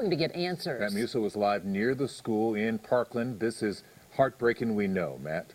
to get answers. Matt Musa was live near the school in Parkland. This is heartbreaking, we know. Matt?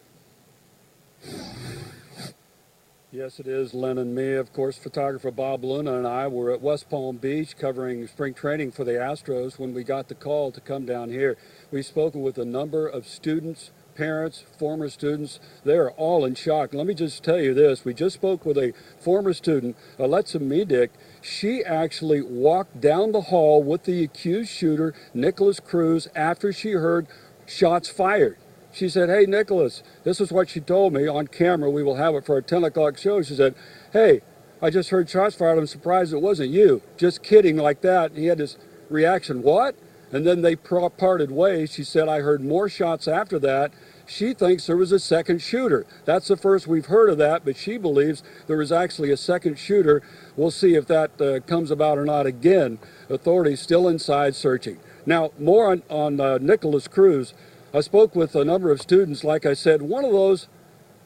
Yes, it is, Len and me. Of course, photographer Bob Luna and I were at West Palm Beach covering spring training for the Astros when we got the call to come down here. We've spoken with a number of students, parents, former students. They're all in shock. Let me just tell you this. We just spoke with a former student, Alexa Medic. She actually walked down the hall with the accused shooter, Nicholas Cruz, after she heard shots fired. She said, "Hey, Nicholas," this is what she told me on camera. We will have it for our 10 o'clock show. She said, "Hey, I just heard shots fired. I'm surprised it wasn't you." Just kidding, like that. He had this reaction, "What?" And then they parted ways. She said, "I heard more shots after that." She thinks there was a second shooter. That's the first we've heard of that, but she believes there was actually a second shooter. We'll see if that comes about or not. Again, authorities still inside searching. Now, more on Nicholas Cruz. I spoke with a number of students. Like I said, one of those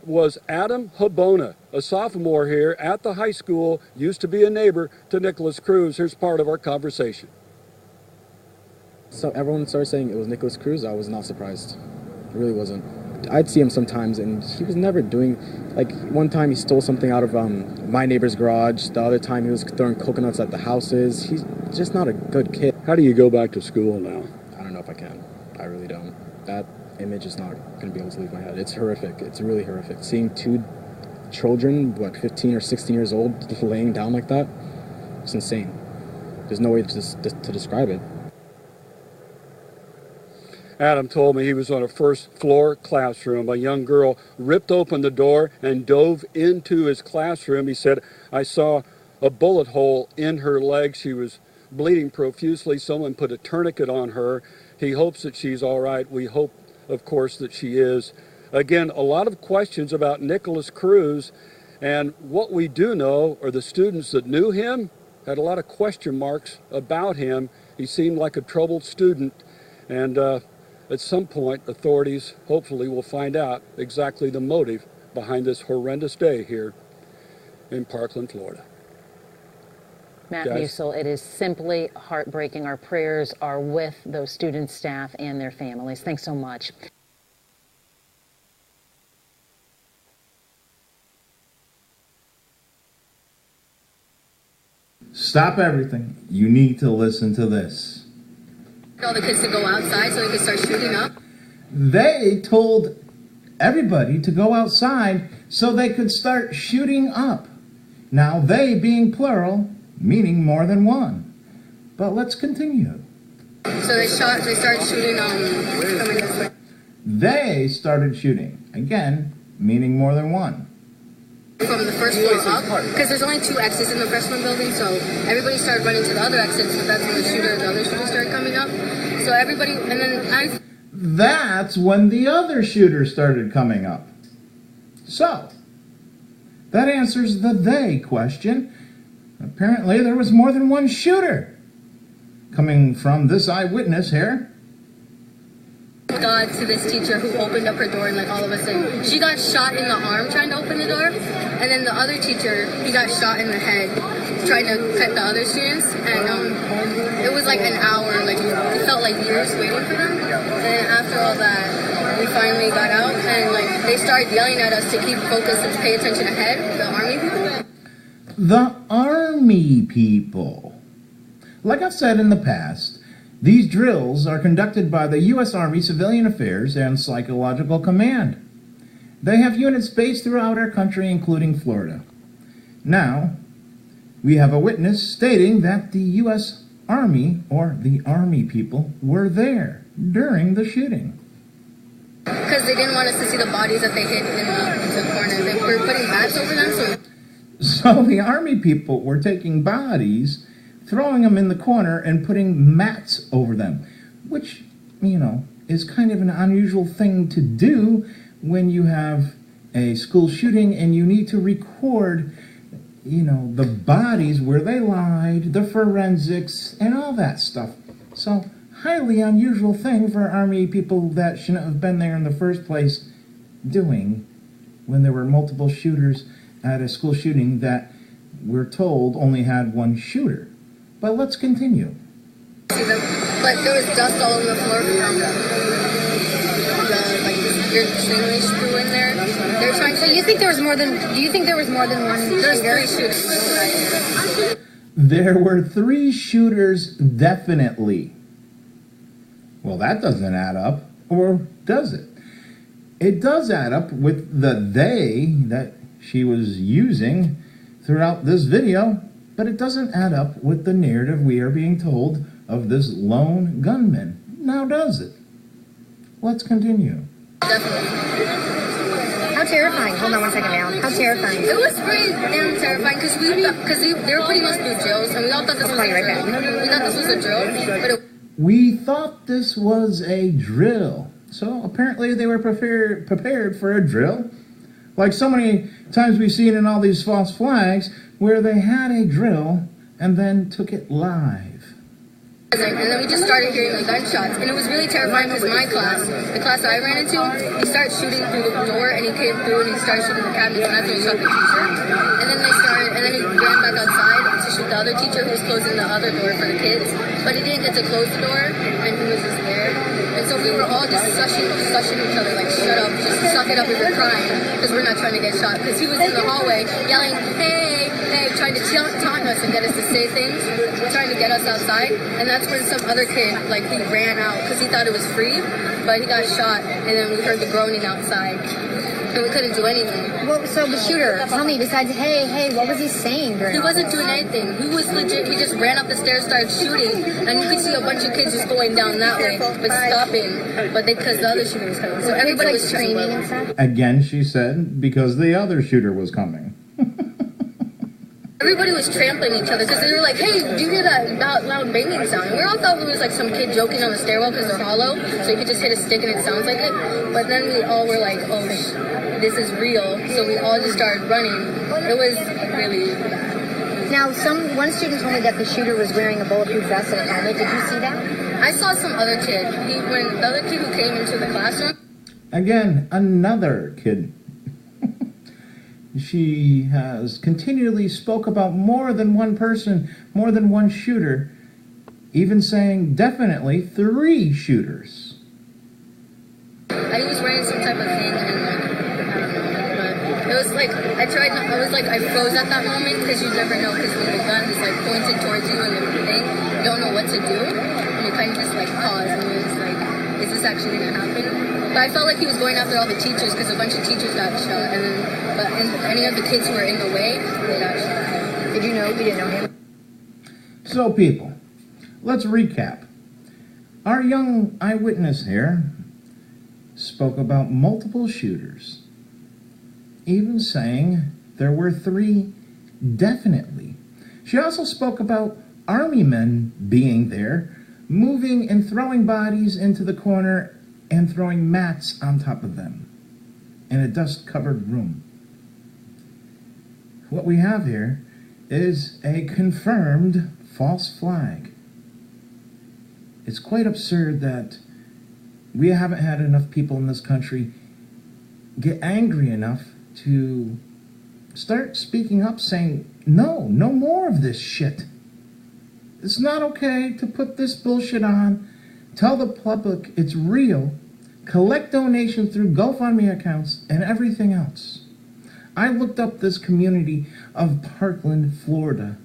was Adam Habona, a sophomore here at the high school, used to be a neighbor to Nicholas Cruz. Here's part of our conversation. So everyone started saying it was Nicholas Cruz. I was not surprised. I really wasn't. I'd see him sometimes, and he was never doing, like, one time he stole something out of my neighbor's garage. The other time he was throwing coconuts at the houses. He's just not a good kid. How do you go back to school now? I don't know if I can. I really don't. That image is not going to be able to leave my head. It's horrific. It's really horrific. Seeing two children, 15 or 16 years old, laying down like that, it's insane. There's no way to describe it. Adam told me he was on a first-floor classroom. A young girl ripped open the door and dove into his classroom. He said, "I saw a bullet hole in her leg. She was bleeding profusely. Someone put a tourniquet on her. He hopes that she's all right. We hope, of course, that she is." Again, a lot of questions about Nicholas Cruz. And what we do know are the students that knew him had a lot of question marks about him. He seemed like a troubled student. And at some point, authorities hopefully will find out exactly the motive behind this horrendous day here in Parkland, Florida. Matt Musil, it is simply heartbreaking. Our prayers are with those students, staff, and their families. Thanks so much. Stop everything. You need to listen to this. All the kids to go outside so they could start shooting up. They told everybody to go outside so they could start shooting up. Now, they being plural, meaning more than one. But let's continue. So they started shooting from this way. They started shooting, again, meaning more than one. From the first floor up, because there's only 2 exits in the freshman building, so everybody started running to the other exits, but that's when the other shooter started coming up. So everybody, and then that's when the other shooter started coming up. So, that answers the they question. Apparently there was more than one shooter. Coming from this eyewitness here. God to this teacher who opened up her door, and like all of a sudden she got shot in the arm trying to open the door, and then the other teacher, he got shot in the head trying to cut the other students, and it was like an hour, like it felt like years waiting for them. And then after all that, we finally got out, and like they started yelling at us to keep focused and pay attention ahead. The army people. The army people. Like I've said in the past, these drills are conducted by the U.S. Army Civilian Affairs and Psychological Command. They have units based throughout our country, including Florida. Now, we have a witness stating that the U.S. Army, or the Army people, were there during the shooting. Because they didn't want us to see the bodies that they hid in the corner. They were putting mats over them. So the Army people were taking bodies, throwing them in the corner and putting mats over them, which, you know, is kind of an unusual thing to do when you have a school shooting and you need to record, you know, the bodies where they lied, the forensics, and all that stuff. So, highly unusual thing for Army people that shouldn't have been there in the first place doing when there were multiple shooters at a school shooting that we're told only had one shooter. But let's continue. See them but there was dust all over the floor from the like this weird thing they threw in there. They're trying to. So you think there was more than? Do you think there was more than one There's shooter? 3 shooters. There were 3 shooters, definitely. Well, that doesn't add up, or does it? It does add up with the they that she was using throughout this video, but it doesn't add up with the narrative we are being told of this lone gunman. Now does it? Let's continue. How terrifying. Hold on one second now. How terrifying. It was pretty damn terrifying because they were putting us through drills, and we all thought this was a drill. We thought this was a drill, but We thought this was a drill. So apparently they were prepared for a drill. Like so many times we've seen in all these false flags where they had a drill and then took it live. and then we just started hearing the gunshots, and it was really terrifying because my class, the class I ran into, he started shooting through the door, and he came through and he started shooting the cabinets, and that's when he shot the teacher. And then he ran back outside to shoot the other teacher who was closing the other door for the kids, but he didn't get to close the door, and he was just there. And so we were all just sushing each other, like, shut up, just suck it up, we were crying, because we're not trying to get shot, because he was in the hallway yelling, hey, hey, trying to taunt us and get us to say things, trying to get us outside, and that's when some other kid, like, he ran out, because he thought it was free, but he got shot, and then we heard the groaning outside, and we couldn't do anything. Well, so the shooter, tell me, besides, hey, hey, what was he saying during He all wasn't this? doing anything. He was legit. He just ran up the stairs, started shooting, and you could see a bunch of kids just going down that way, but stopping. But because the other shooter was coming, so everybody was screaming and stuff. Again, she said, because the other shooter was coming. Everybody was trampling each other because they were like, "Hey, do you hear that loud banging sound?" And we all thought it was like some kid joking on the stairwell because they're hollow, so you could just hit a stick and it sounds like it. But then we all were like, "Oh, this is real!" So we all just started running. It was really bad. Now, one student told me that the shooter was wearing a bulletproof vest and a helmet. Did you see that? I saw some other kid. When the other kid who came into the classroom. Again, another kid. She has continually spoke about more than one person, more than one shooter, even saying definitely 3 shooters. I was wearing some type of thing, and like, I don't know, but it was like, I froze at that moment, because you never know, because when the gun is like pointed towards you and everything, you don't know what to do, and you kind of just like pause, and you're just like, is this actually going to happen? But I felt like he was going after all the teachers, because a bunch of teachers got shot, and any of the kids who were in the way, they got shot. Did you know? We didn't know him. So people, let's recap. Our young eyewitness here spoke about multiple shooters, even saying there were 3 definitely. She also spoke about army men being there, moving and throwing bodies into the corner and throwing mats on top of them in a dust-covered room. What we have here is a confirmed false flag. It's quite absurd that we haven't had enough people in this country get angry enough to start speaking up saying, no more of this shit. It's not okay to put this bullshit on, tell the public it's real, collect donations through GoFundMe accounts and everything else. I looked up this community of Parkland, Florida.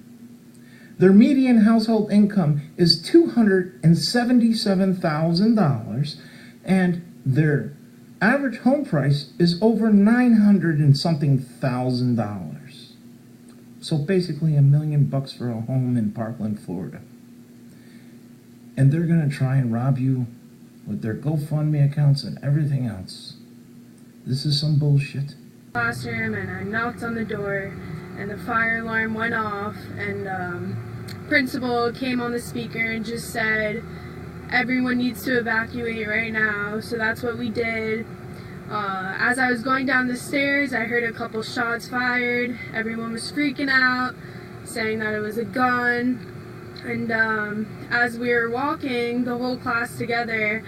Their median household income is $277,000, and their average home price is over $900 and something thousand. So basically $1 million for a home in Parkland, Florida. And they're gonna try and rob you with their GoFundMe accounts and everything else. This is some bullshit. Classroom, and I knocked on the door, and the fire alarm went off, and principal came on the speaker and just said everyone needs to evacuate right now. So that's what we did. As I was going down the stairs, I heard a couple shots fired. Everyone was freaking out, saying that it was a gun. And as we were walking, the whole class together,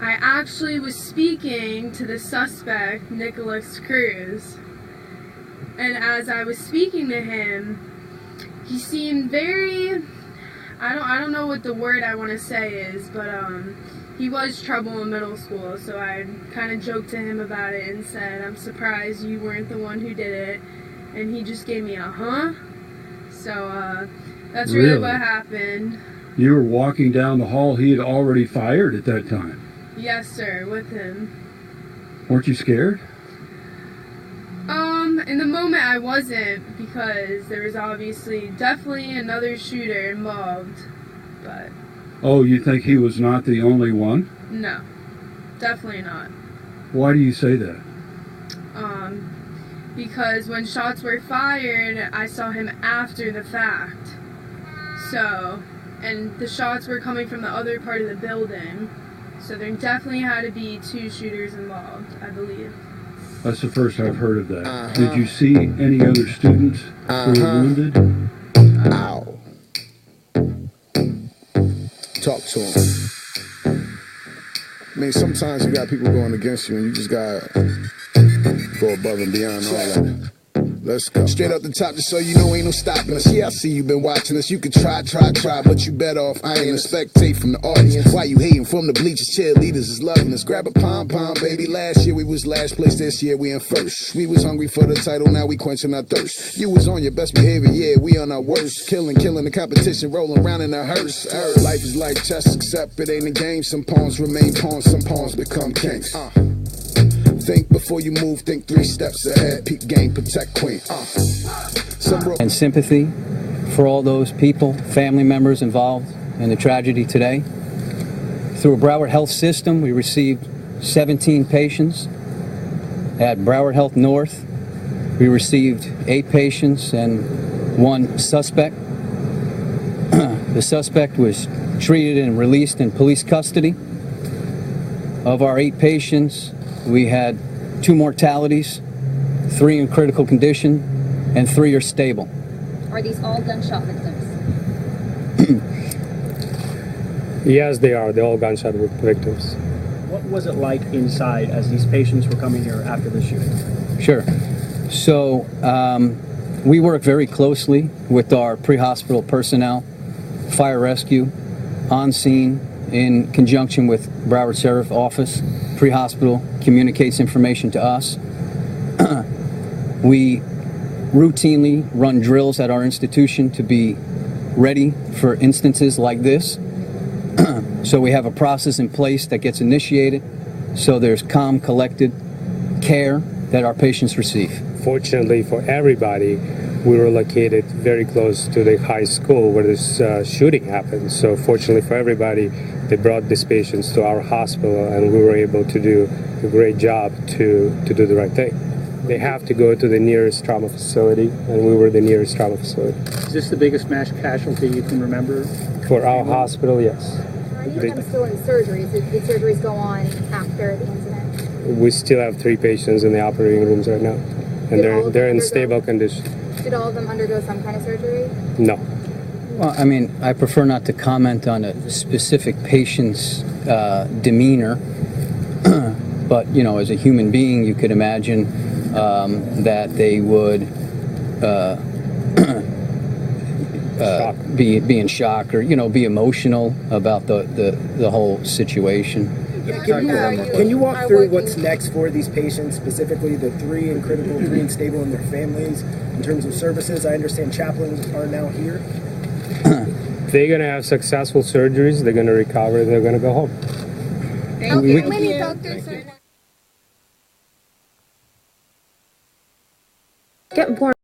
I actually was speaking to the suspect, Nicholas Cruz. And as I was speaking to him, he seemed very, I don't know what the word I want to say is, but he was trouble in middle school, so I kind of joked to him about it and said, I'm surprised you weren't the one who did it, and he just gave me a huh. So that's really what happened. You were walking down the hall, he had already fired at that time. Yes, sir, with him. Weren't you scared? In the moment I wasn't, because there was definitely another shooter involved, but... Oh, you think he was not the only one? No, definitely not. Why do you say that? Because when shots were fired, I saw him after the fact. So, and the shots were coming from the other part of the building, so there definitely had to be 2 shooters involved, I believe. That's the first I've heard of that. Did you see any other students who were wounded? Ow. Talk to him. I mean, sometimes you got people going against you and you just got to go above and beyond all that. Let's go. Straight up the top just so you know ain't no stopping us. Yeah, I see you been watching us. You can try, but you better off. I ain't a spectate from the audience. Why you hating from the bleachers? Cheerleaders is loving us. Grab a pom-pom, baby. Last year we was last place. This year we in first. We was hungry for the title. Now we quenching our thirst. You was on your best behavior. Yeah, we on our worst. Killing the competition. Rolling around in a hearse. Life is like chess, except it ain't a game. Some pawns remain pawns. Some pawns become kings. Think before you move, think 3 steps ahead. Peep game, protect queen. And sympathy for all those people, family members involved in the tragedy today. Through a Broward Health system, we received 17 patients. At Broward Health North, we received 8 patients and 1 suspect. The suspect was treated and released in police custody. Of our 8 patients, we had 2 mortalities, 3 in critical condition, and 3 are stable. Are these all gunshot victims? Yes, they are. They're all gunshot victims. What was it like inside as these patients were coming here after the shooting? Sure. So we work very closely with our pre-hospital personnel, fire rescue, on scene, in conjunction with Broward Sheriff Office. Pre-hospital communicates information to us. We routinely run drills at our institution to be ready for instances like this. So we have a process in place that gets initiated, so there's calm, collected care that our patients receive. Fortunately for everybody, we were located very close to the high school where this shooting happened. So fortunately for everybody, they brought these patients to our hospital, and we were able to do a great job to do the right thing. They have to go to the nearest trauma facility, and we were the nearest trauma facility. Is this the biggest mass casualty you can remember? For our hospital, yes. Are you guys still in surgeries? Did surgeries go on after the incident? We still have 3 patients in the operating rooms right now, and they're in stable condition. Did all of them undergo some kind of surgery? No. Well, I mean, I prefer not to comment on a specific patient's demeanor, but, you know, as a human being, you could imagine that they would be in shock or, you know, be emotional about the whole situation. Can you walk through what's next for these patients, specifically the 3 in critical, 3 in stable, and their families, in terms of services? I understand chaplains are now here. They're going to have successful surgeries, they're going to recover, they're going to go home. How many doctors are... Get born.